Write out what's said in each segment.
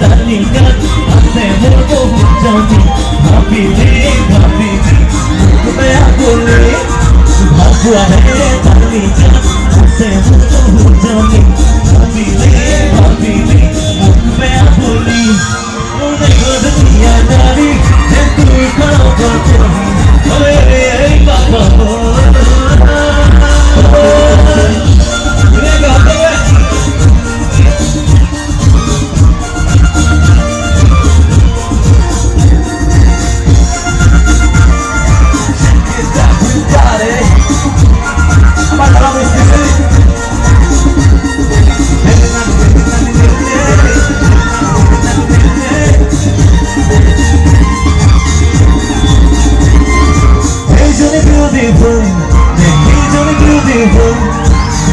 তালিকা আছে মোর বহু জমি ভাবিলে ভাবিলে বেয়া বলে ভাবুয়া হে তালিকা আছে মোর বহু জমি ভাবিলে ভাবিলে বেয়া বলি মনে দুনিয়া নারী তুই খবর এই বাবা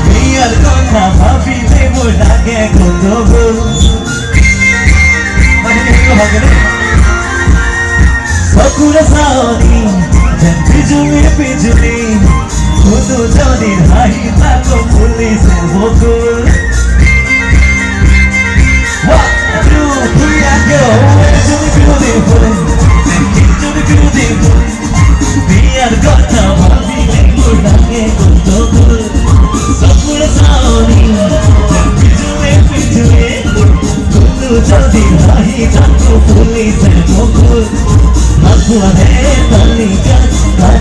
বিয়ার কথা ভাবিলে মোর লাগে গন্ডগোল সকুলে সাওনি যেন বিজুলি বিজুলি শুধু যদি হাই থাকো পুলিশের বকুল বিয়ার কথা ভাবিলে মোর লাগে গন্ডগোল সকুলে সাওনি যেন বিজুলি বিজুলি শুধু যদি হাই থাকো পুলিশের বকুল ভাবুয়া হে তালিকা